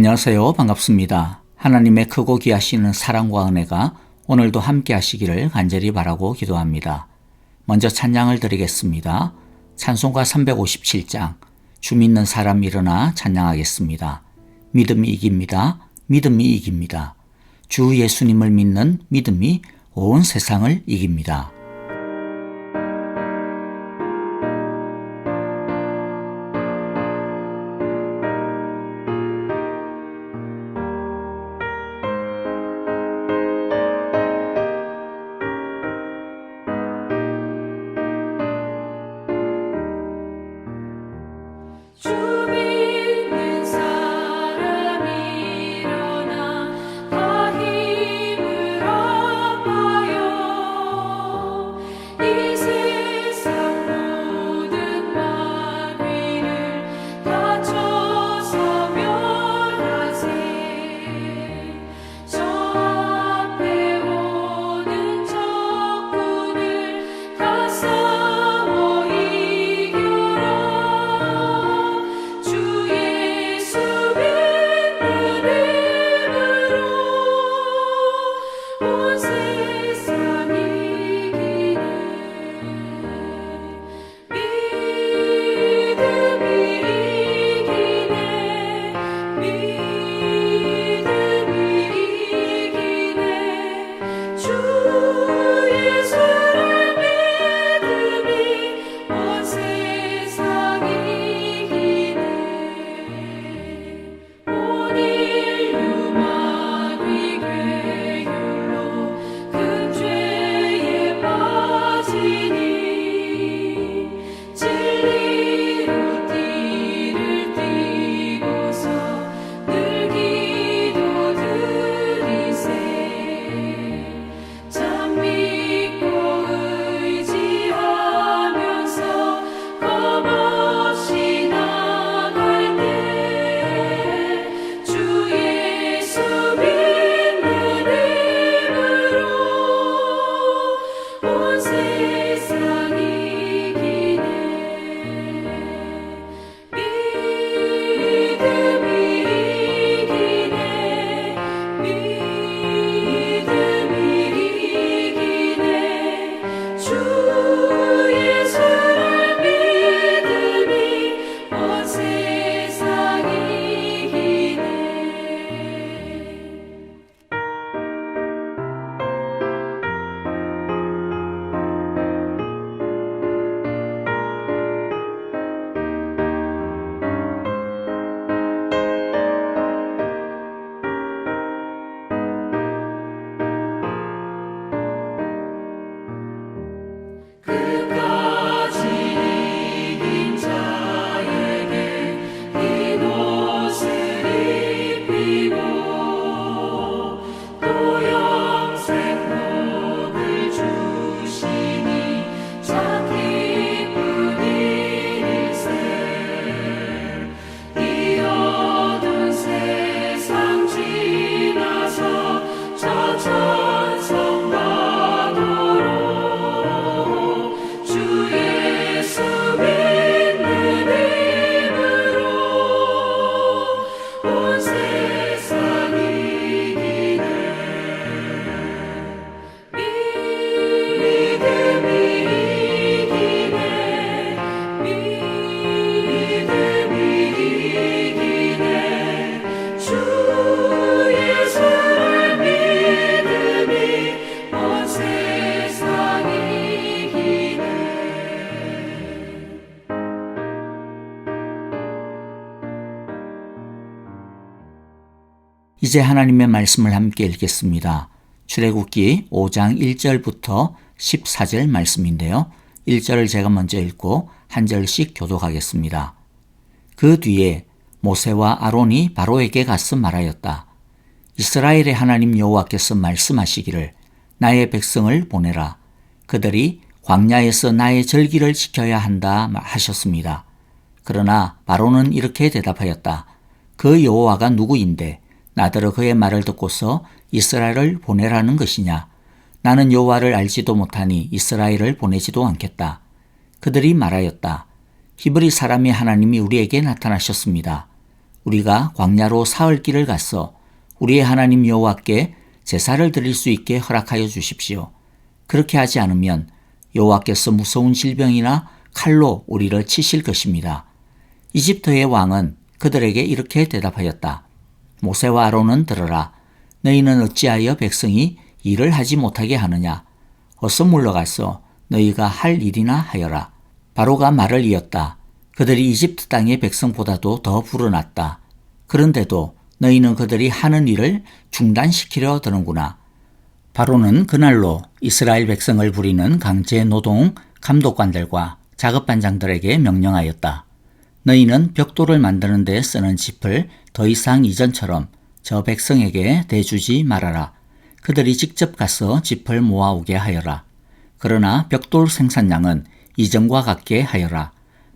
안녕하세요. 반갑습니다. 하나님의 크고 귀하시는 사랑과 은혜가 오늘도 함께 하시기를 간절히 바라고 기도합니다. 먼저 찬양을 드리겠습니다. 찬송가 357장 주 믿는 사람 일어나 찬양하겠습니다. 믿음이 이깁니다. 믿음이 이깁니다. 주 예수님을 믿는 믿음이 온 세상을 이깁니다. 이제 하나님의 말씀을 함께 읽겠습니다. 출애굽기 5장 1절부터 14절 말씀인데요. 1절을 제가 먼저 읽고 한 절씩 교독하겠습니다. 그 뒤에 모세와 아론이 바로에게 가서 말하였다. 이스라엘의 하나님 여호와께서 말씀하시기를 나의 백성을 보내라. 그들이 광야에서 나의 절기를 지켜야 한다 하셨습니다. 그러나 바로는 이렇게 대답하였다. 그 여호와가 누구인데 나더러 그의 말을 듣고서 이스라엘을 보내라는 것이냐? 나는 여호와를 알지도 못하니 이스라엘을 보내지도 않겠다. 그들이 말하였다. 히브리 사람의 하나님이 우리에게 나타나셨습니다. 우리가 광야로 사흘 길을 가서 우리의 하나님 여호와께 제사를 드릴 수 있게 허락하여 주십시오. 그렇게 하지 않으면 여호와께서 무서운 질병이나 칼로 우리를 치실 것입니다. 이집트의 왕은 그들에게 이렇게 대답하였다. 모세와 아론은 들으라. 너희는 어찌하여 백성이 일을 하지 못하게 하느냐. 어서 물러가서 너희가 할 일이나 하여라. 바로가 말을 이었다. 그들이 이집트 땅의 백성보다도 더 불어났다. 그런데도 너희는 그들이 하는 일을 중단시키려 드는구나. 바로는 그날로 이스라엘 백성을 부리는 강제 노동 감독관들과 작업반장들에게 명령하였다. 너희는 벽돌을 만드는 데 쓰는 짚을 더 이상 이전처럼 저 백성에게 대주지 말아라. 그들이 직접 가서 짚을 모아오게 하여라. 그러나 벽돌 생산량은 이전과 같게 하여라.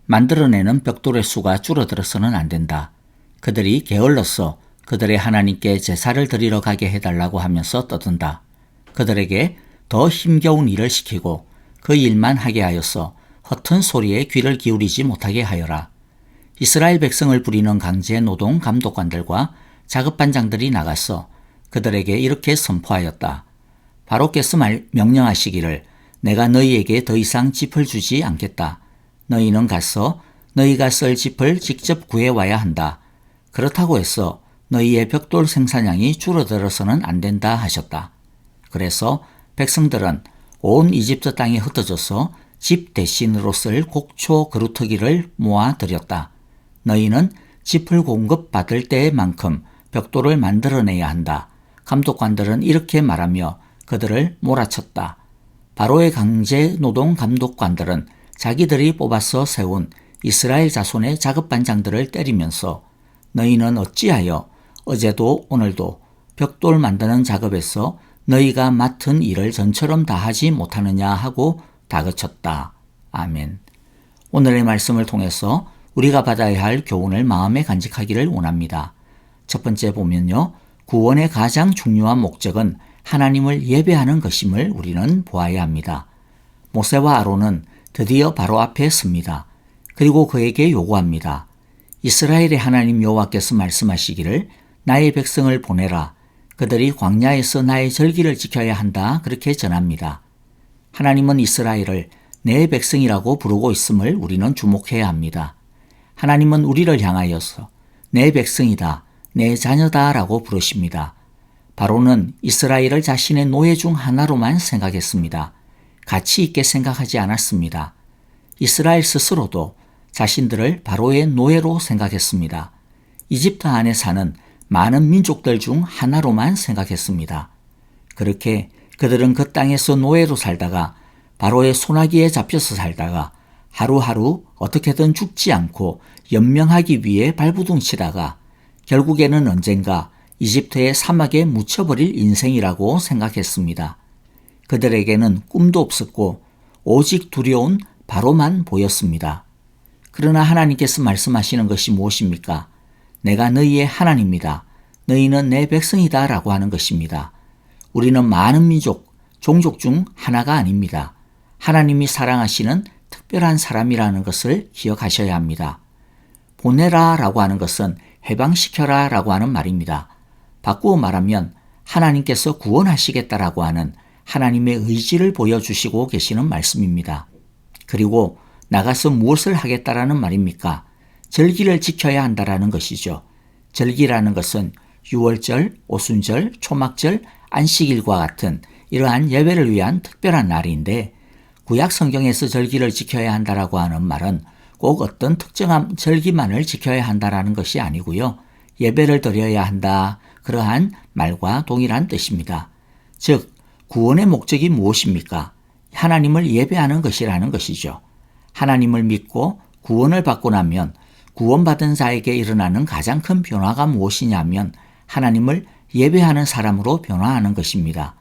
만들어내는 벽돌의 수가 줄어들어서는 안 된다. 그들이 게을러서 그들의 하나님께 제사를 드리러 가게 해달라고 하면서 떠든다. 그들에게 더 힘겨운 일을 시키고 그 일만 하게 하여서 허튼 소리에 귀를 기울이지 못하게 하여라. 이스라엘 백성을 부리는 강제 노동 감독관들과 작업반장들이 나가서 그들에게 이렇게 선포하였다. 바로께서 명령하시기를 내가 너희에게 더 이상 짚을 주지 않겠다. 너희는 가서 너희가 쓸 짚을 직접 구해와야 한다. 그렇다고 해서 너희의 벽돌 생산량이 줄어들어서는 안 된다 하셨다. 그래서 백성들은 온 이집트 땅에 흩어져서 집 대신으로 쓸 곡초 그루터기를 모아 들였다. 너희는 짚을 공급받을 때만큼 벽돌을 만들어내야 한다. 감독관들은 이렇게 말하며 그들을 몰아쳤다. 바로의 강제 노동 감독관들은 자기들이 뽑아서 세운 이스라엘 자손의 작업반장들을 때리면서 너희는 어찌하여 어제도 오늘도 벽돌 만드는 작업에서 너희가 맡은 일을 전처럼 다 하지 못하느냐 하고 다그쳤다. 아멘. 오늘의 말씀을 통해서 우리가 받아야 할 교훈을 마음에 간직하기를 원합니다. 첫 번째 보면요. 구원의 가장 중요한 목적은 하나님을 예배하는 것임을 우리는 보아야 합니다. 모세와 아론은 드디어 바로 앞에 섭니다. 그리고 그에게 요구합니다. 이스라엘의 하나님 여호와께서 말씀하시기를 나의 백성을 보내라. 그들이 광야에서 나의 절기를 지켜야 한다. 그렇게 전합니다. 하나님은 이스라엘을 내 백성이라고 부르고 있음을 우리는 주목해야 합니다. 하나님은 우리를 향하여서 내 백성이다, 내 자녀다 라고 부르십니다. 바로는 이스라엘을 자신의 노예 중 하나로만 생각했습니다. 가치 있게 생각하지 않았습니다. 이스라엘 스스로도 자신들을 바로의 노예로 생각했습니다. 이집트 안에 사는 많은 민족들 중 하나로만 생각했습니다. 그렇게 그들은 그 땅에서 노예로 살다가 바로의 소나기에 잡혀서 살다가 하루하루 어떻게든 죽지 않고 연명하기 위해 발부둥치다가 결국에는 언젠가 이집트의 사막에 묻혀버릴 인생이라고 생각했습니다. 그들에게는 꿈도 없었고 오직 두려운 바로만 보였습니다. 그러나 하나님께서 말씀하시는 것이 무엇입니까? 내가 너희의 하나님이다. 너희는 내 백성이다 라고 하는 것입니다. 우리는 많은 민족, 종족 중 하나가 아닙니다. 하나님이 사랑하시는 특별한 사람이라는 것을 기억하셔야 합니다. 보내라 라고 하는 것은 해방시켜라 라고 하는 말입니다. 바꾸어 말하면 하나님께서 구원하시겠다라고 하는 하나님의 의지를 보여주시고 계시는 말씀입니다. 그리고 나가서 무엇을 하겠다라는 말입니까? 절기를 지켜야 한다라는 것이죠. 절기라는 것은 유월절, 오순절, 초막절, 안식일과 같은 이러한 예배를 위한 특별한 날인데 구약 성경에서 절기를 지켜야 한다라고 하는 말은 꼭 어떤 특정한 절기만을 지켜야 한다라는 것이 아니고요. 예배를 드려야 한다. 그러한 말과 동일한 뜻입니다. 즉 구원의 목적이 무엇입니까? 하나님을 예배하는 것이라는 것이죠. 하나님을 믿고 구원을 받고 나면 구원받은 자에게 일어나는 가장 큰 변화가 무엇이냐면 하나님을 예배하는 사람으로 변화하는 것입니다.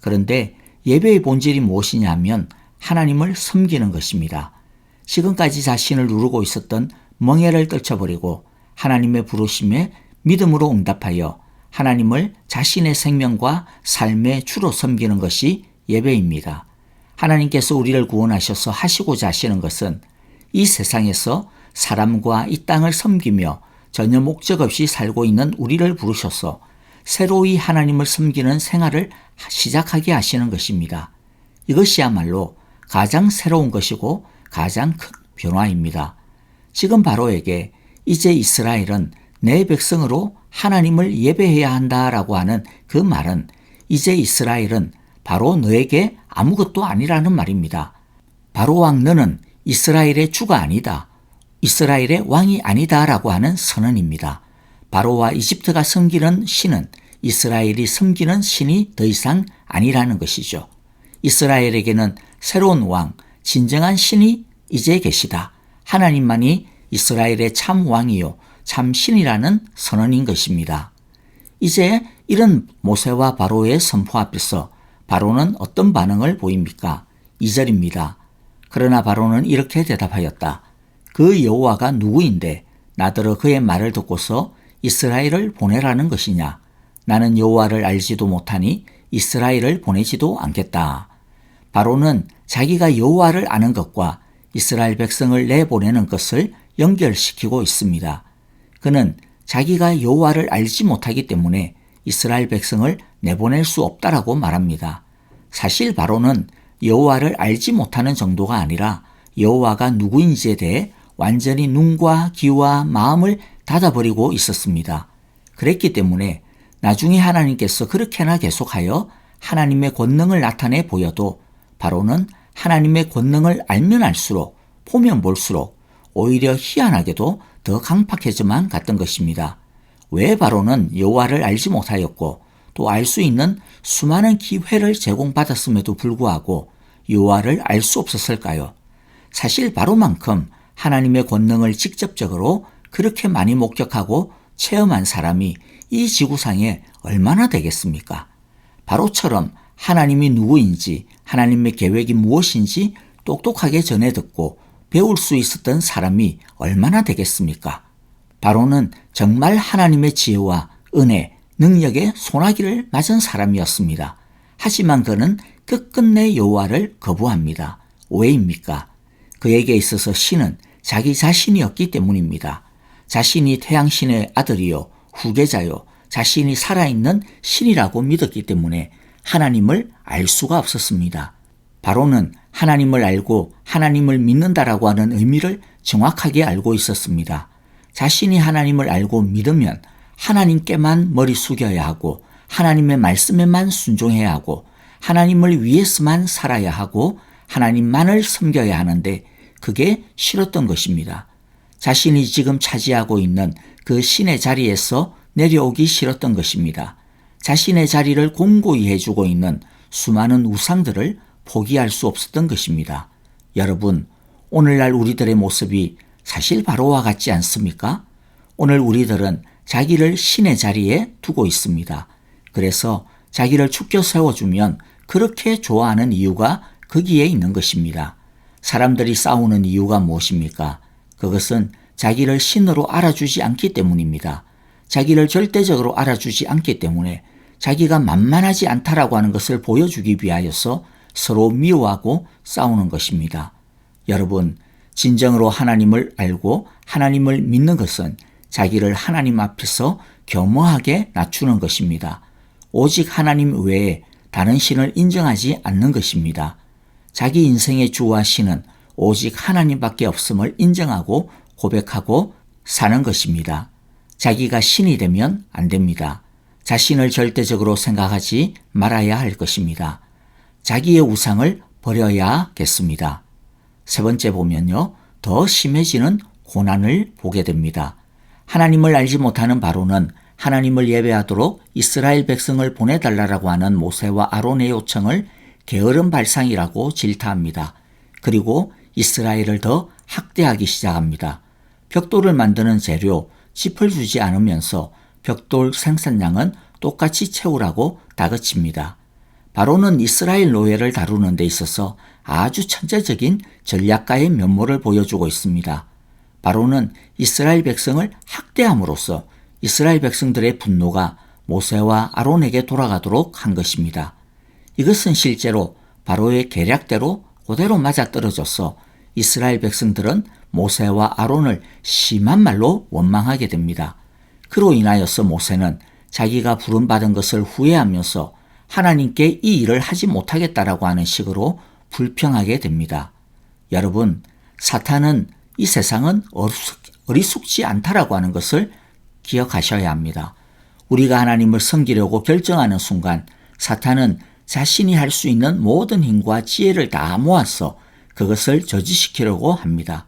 그런데 예배의 본질이 무엇이냐면 하나님을 섬기는 것입니다. 지금까지 자신을 누르고 있었던 멍에를 떨쳐버리고 하나님의 부르심에 믿음으로 응답하여 하나님을 자신의 생명과 삶의 주로 섬기는 것이 예배입니다. 하나님께서 우리를 구원하셔서 하시고자 하시는 것은 이 세상에서 사람과 이 땅을 섬기며 전혀 목적 없이 살고 있는 우리를 부르셔서 새로이 하나님을 섬기는 생활을 시작하게 하시는 것입니다. 이것이야말로 가장 새로운 것이고 가장 큰 변화입니다. 지금 바로에게 이제 이스라엘은 내 백성으로 하나님을 예배해야 한다라고 하는 그 말은 이제 이스라엘은 바로 너에게 아무것도 아니라는 말입니다. 바로 왕 너는 이스라엘의 주가 아니다. 이스라엘의 왕이 아니다라고 하는 선언입니다. 바로와 이집트가 섬기는 신은 이스라엘이 섬기는 신이 더 이상 아니라는 것이죠. 이스라엘에게는 새로운 왕, 진정한 신이 이제 계시다. 하나님만이 이스라엘의 참 왕이요 참 신이라는 선언인 것입니다. 이제 이런 모세와 바로의 선포 앞에서 바로는 어떤 반응을 보입니까? 2절입니다. 그러나 바로는 이렇게 대답하였다. 그 여호와가 누구인데 나더러 그의 말을 듣고서 이스라엘을 보내라는 것이냐? 나는 여호와를 알지도 못하니 이스라엘을 보내지도 않겠다. 바로는 자기가 여호와를 아는 것과 이스라엘 백성을 내보내는 것을 연결시키고 있습니다. 그는 자기가 여호와를 알지 못하기 때문에 이스라엘 백성을 내보낼 수 없다라고 말합니다. 사실 바로는 여호와를 알지 못하는 정도가 아니라 여호와가 누구인지에 대해 완전히 눈과 귀와 마음을 닫아버리고 있었습니다. 그랬기 때문에 나중에 하나님께서 그렇게나 계속하여 하나님의 권능을 나타내 보여도 바로는 하나님의 권능을 알면 알수록 보면 볼수록 오히려 희한하게도 더 강팍해져만 갔던 것입니다. 왜 바로는 여호와를 알지 못하였고 또 알 수 있는 수많은 기회를 제공받았음에도 불구하고 여호와를 알 수 없었을까요? 사실 바로만큼 하나님의 권능을 직접적으로 그렇게 많이 목격하고 체험한 사람이 이 지구상에 얼마나 되겠습니까? 바로처럼 하나님이 누구인지 하나님의 계획이 무엇인지 똑똑하게 전해 듣고 배울 수 있었던 사람이 얼마나 되겠습니까? 바로는 정말 하나님의 지혜와 은혜, 능력의 소나기를 맞은 사람이었습니다. 하지만 그는 끝끝내 여호와를 거부합니다. 왜입니까? 그에게 있어서 신은 자기 자신이었기 때문입니다. 자신이 태양신의 아들이요 후계자요 자신이 살아있는 신이라고 믿었기 때문에 하나님을 알 수가 없었습니다. 바로는 하나님을 알고 하나님을 믿는다라고 하는 의미를 정확하게 알고 있었습니다. 자신이 하나님을 알고 믿으면 하나님께만 머리 숙여야 하고 하나님의 말씀에만 순종해야 하고 하나님을 위해서만 살아야 하고 하나님만을 섬겨야 하는데 그게 싫었던 것입니다. 자신이 지금 차지하고 있는 그 신의 자리에서 내려오기 싫었던 것입니다. 자신의 자리를 공고히 해주고 있는 수많은 우상들을 포기할 수 없었던 것입니다. 여러분, 오늘날 우리들의 모습이 사실 바로와 같지 않습니까? 오늘 우리들은 자기를 신의 자리에 두고 있습니다. 그래서 자기를 축켜 세워주면 그렇게 좋아하는 이유가 거기에 있는 것입니다. 사람들이 싸우는 이유가 무엇입니까? 그것은 자기를 신으로 알아주지 않기 때문입니다. 자기를 절대적으로 알아주지 않기 때문에 자기가 만만하지 않다라고 하는 것을 보여주기 위하여서 서로 미워하고 싸우는 것입니다. 여러분, 진정으로 하나님을 알고 하나님을 믿는 것은 자기를 하나님 앞에서 겸허하게 낮추는 것입니다. 오직 하나님 외에 다른 신을 인정하지 않는 것입니다. 자기 인생의 주와 신은 오직 하나님밖에 없음을 인정하고 고백하고 사는 것입니다. 자기가 신이 되면 안 됩니다. 자신을 절대적으로 생각하지 말아야 할 것입니다. 자기의 우상을 버려야겠습니다. 세 번째 보면요, 더 심해지는 고난을 보게 됩니다. 하나님을 알지 못하는 바로는 하나님을 예배하도록 이스라엘 백성을 보내달라고 하는 모세와 아론의 요청을 게으른 발상이라고 질타합니다. 그리고 이스라엘을 더 학대하기 시작합니다. 벽돌을 만드는 재료, 짚을 주지 않으면서 벽돌 생산량은 똑같이 채우라고 다그칩니다. 바로는 이스라엘 노예를 다루는 데 있어서 아주 천재적인 전략가의 면모를 보여주고 있습니다. 바로는 이스라엘 백성을 학대함으로써 이스라엘 백성들의 분노가 모세와 아론에게 돌아가도록 한 것입니다. 이것은 실제로 바로의 계략대로 그대로 맞아떨어져서 이스라엘 백성들은 모세와 아론을 심한 말로 원망하게 됩니다. 그로 인하여서 모세는 자기가 부름받은 것을 후회하면서 하나님께 이 일을 하지 못하겠다라고 하는 식으로 불평하게 됩니다. 여러분, 사탄은 이 세상은 어리숙지 않다라고 하는 것을 기억하셔야 합니다. 우리가 하나님을 섬기려고 결정하는 순간 사탄은 자신이 할 수 있는 모든 힘과 지혜를 다 모아서 그것을 저지시키려고 합니다.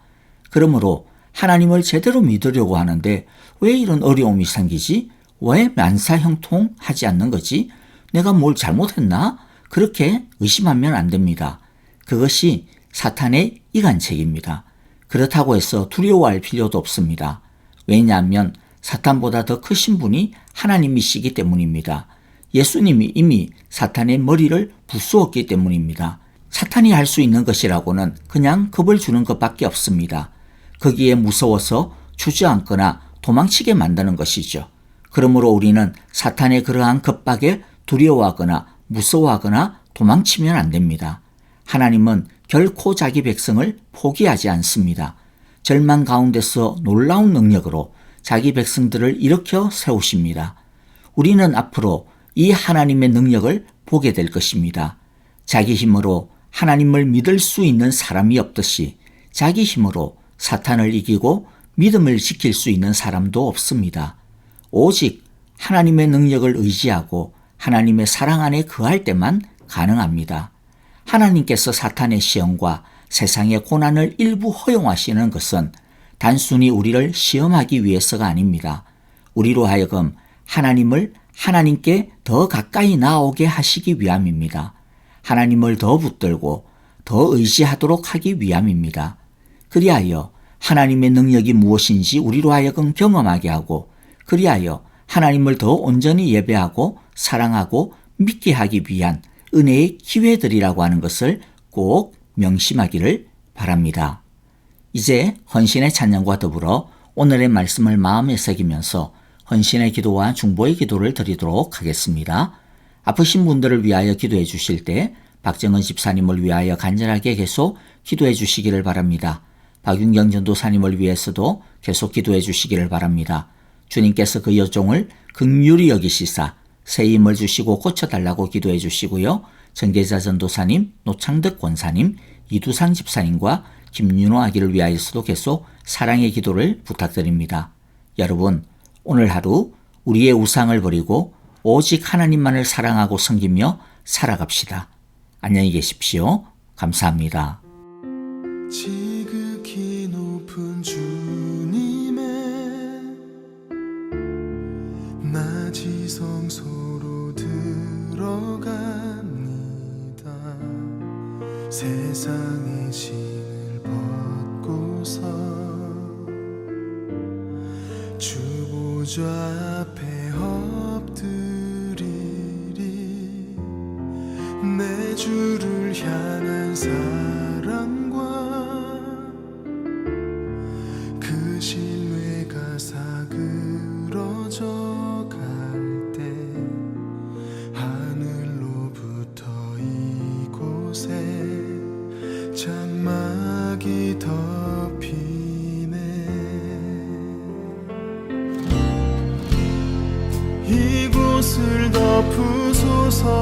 그러므로 하나님을 제대로 믿으려고 하는데 왜 이런 어려움이 생기지? 왜 만사형통하지 않는 거지? 내가 뭘 잘못했나? 그렇게 의심하면 안 됩니다. 그것이 사탄의 이간책입니다. 그렇다고 해서 두려워할 필요도 없습니다. 왜냐하면 사탄보다 더 크신 분이 하나님이시기 때문입니다. 예수님이 이미 사탄의 머리를 부수었기 때문입니다. 사탄이 할 수 있는 것이라고는 그냥 겁을 주는 것밖에 없습니다. 거기에 무서워서 주저앉거나 도망치게 만드는 것이죠. 그러므로 우리는 사탄의 그러한 겁박에 두려워하거나 무서워하거나 도망치면 안 됩니다. 하나님은 결코 자기 백성을 포기하지 않습니다. 절망 가운데서 놀라운 능력으로 자기 백성들을 일으켜 세우십니다. 우리는 앞으로 이 하나님의 능력을 보게 될 것입니다. 자기 힘으로 하나님을 믿을 수 있는 사람이 없듯이 자기 힘으로 사탄을 이기고 믿음을 지킬 수 있는 사람도 없습니다. 오직 하나님의 능력을 의지하고 하나님의 사랑 안에 거할 때만 가능합니다. 하나님께서 사탄의 시험과 세상의 고난을 일부 허용하시는 것은 단순히 우리를 시험하기 위해서가 아닙니다. 우리로 하여금 하나님께 더 가까이 나오게 하시기 위함입니다. 하나님을 더 붙들고 더 의지하도록 하기 위함입니다. 그리하여 하나님의 능력이 무엇인지 우리로 하여금 경험하게 하고 그리하여 하나님을 더 온전히 예배하고 사랑하고 믿게 하기 위한 은혜의 기회들이라고 하는 것을 꼭 명심하기를 바랍니다. 이제 헌신의 찬양과 더불어 오늘의 말씀을 마음에 새기면서 헌신의 기도와 중보의 기도를 드리도록 하겠습니다. 아프신 분들을 위하여 기도해 주실 때 박정은 집사님을 위하여 간절하게 계속 기도해 주시기를 바랍니다. 박윤경 전도사님을 위해서도 계속 기도해 주시기를 바랍니다. 주님께서 그 여종을 긍휼히 여기시사 새 힘을 주시고 고쳐달라고 기도해 주시고요. 정계자 전도사님, 노창득 권사님, 이두상 집사님과 김윤호 아기를 위하여서도 계속 사랑의 기도를 부탁드립니다. 여러분, 오늘 하루 우리의 우상을 버리고 오직 하나님만을 사랑하고 섬기며 살아갑시다. 안녕히 계십시오. 감사합니다. 지극히 높은 주님의 낮이 성소로 들어갑니다. 세상의 신을 벗고서 주 보좌 앞에 엎드리리. 내 주를 향한 사랑과 그 신뢰가 사그러져 갈 때 하늘로부터 이곳에 장막이 덮이네. 이곳을 덮으소서.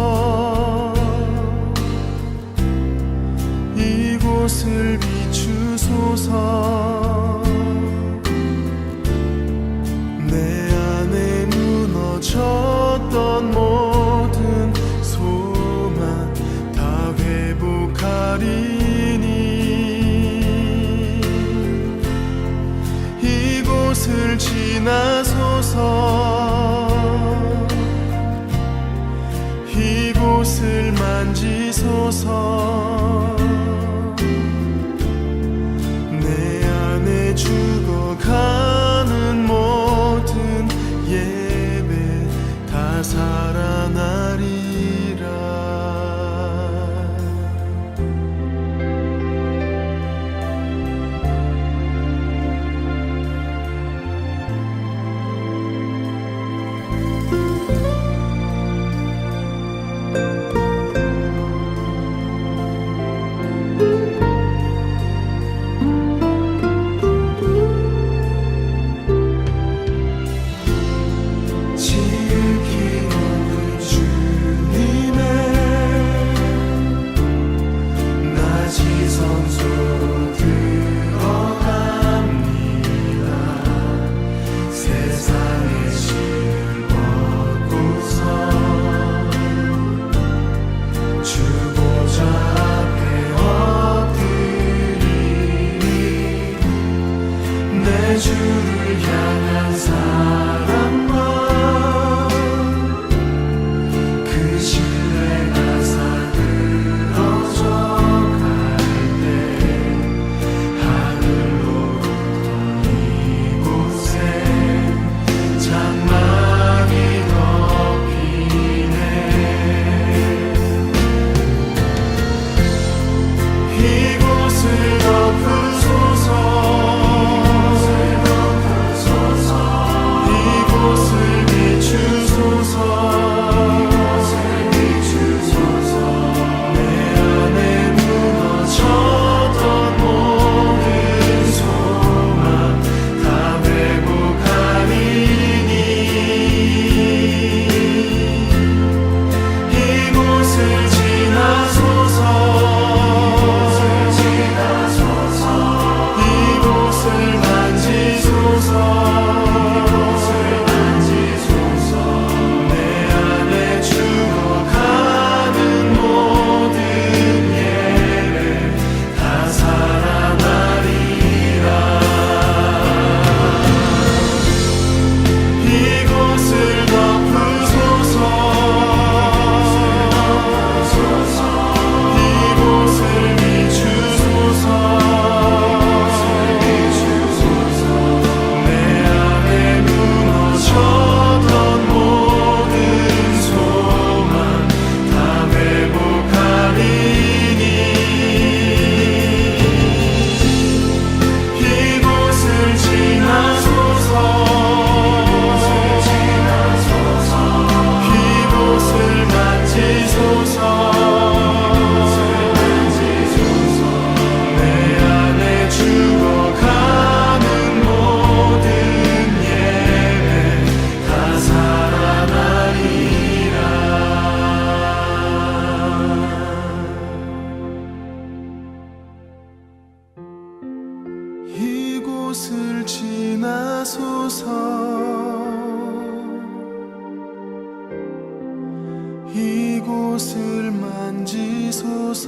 이곳을 비추소서. 내 안에 무너졌던 모든 소망 다 회복하리니. 이곳을 지나소서. 이곳을 만지소서. 내 안에 죽어가는 모든 예배 다 살아나리라. 이곳을 만지소서